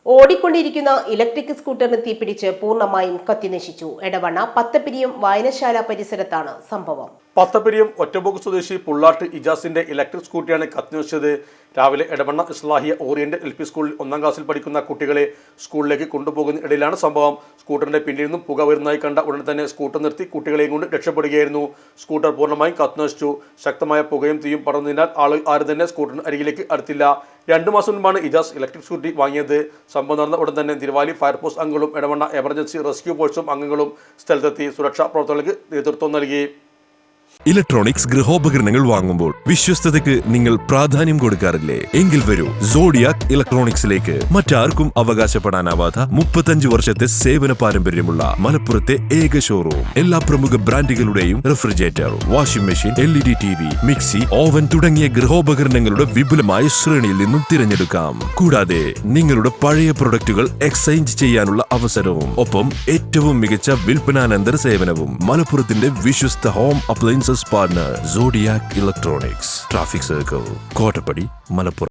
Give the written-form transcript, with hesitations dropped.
ഓടിക്കൊണ്ടിരിക്കുന്ന ഇലക്ട്രിക് സ്കൂട്ടറിന് തീപിടിച്ച് പൂർണ്ണമായും കത്തിനശിച്ചു. എടവണ്ണ പത്തപ്പിരിയം വായനശാല പരിസരത്താണ് സംഭവം. പത്തപ്പിരിയം ഒറ്റബോക്ക് സ്വദേശി പുള്ളാട്ട് ഇജാസിന്റെ ഇലക്ട്രിക് സ്കൂട്ടിയാണ് കത്തിനശിച്ചത്. രാവിലെ എടവണ്ണ ഇസ്ലാഹിയ ഓറിയന്റൽ LP സ്കൂളിൽ 1ാം ക്ലാസ്സിൽ പഠിക്കുന്ന കുട്ടികളെ സ്കൂളിലേക്ക് കൊണ്ടുപോകുന്ന ഇടയിലാണ് സംഭവം. സ്കൂട്ടറിന്റെ പിന്നിൽ നിന്നും പുക വരുന്നതായി കണ്ട ഉടൻ തന്നെ സ്കൂട്ടർ നിർത്തി കുട്ടികളെയും കൊണ്ട് രക്ഷപ്പെടുകയായിരുന്നു. സ്കൂട്ടർ പൂർണ്ണമായും കത്തിനശിച്ചു. ശക്തമായ പുകയും തീയും പടർന്നതിനാൽ ആളുകൾ ആരും തന്നെ സ്കൂട്ടറിന് അരികിലേക്ക് അടുത്തില്ല. 2 മാസം മുൻപാണ് ഇജാസ് ഇലക്ട്രിക് സ്കൂട്ടി വാങ്ങിയത്. സംഭവം നടന്ന ഉടൻ തന്നെ തിരുവാലി ഫയർഫോഴ്സ് അംഗങ്ങളും എടവണ്ണ എമർജൻസി റെസ്ക്യൂ ഫോഴ്സും അംഗങ്ങളും സ്ഥലത്തെത്തി സുരക്ഷാ പ്രവർത്തനങ്ങൾക്ക് നേതൃത്വം നൽകി. ഇലക്ട്രോണിക്സ് ഗൃഹോപകരണങ്ങൾ വാങ്ങുമ്പോൾ വിശ്വസ്തതയ്ക്ക് നിങ്ങൾ പ്രാധാന്യം കൊടുക്കാറില്ലേ? എങ്കിൽ വരൂ സോഡിയാക് ഇലക്ട്രോണിക്സിലേക്ക്. മറ്റാർക്കും അവകാശപ്പെടാനാവാത്ത 35 വർഷത്തെ സേവന പാരമ്പര്യമുള്ള മലപ്പുറത്തെ ഏക ഷോറൂം. എല്ലാ പ്രമുഖ ബ്രാൻഡുകളുടെയും refrigerator, washing machine, LED TV, mixie, oven തുടങ്ങിയ ഗൃഹോപകരണങ്ങളുടെ വിപുലമായ ശ്രേണിയിൽ നിന്നും തിരഞ്ഞെടുക്കാം. കൂടാതെ നിങ്ങളുടെ പഴയ പ്രൊഡക്റ്റുകൾ എക്സ്ചേഞ്ച് ചെയ്യാനുള്ള അവസരവും ഒപ്പം ഏറ്റവും മികച്ച വിൽപ്പനാനന്തര സേവനവും. മലപ്പുറത്തിന്റെ വിശ്വസ്ത home appliances partner Zodiac electronics. Traffic circle, Kottappadi, Malappuram.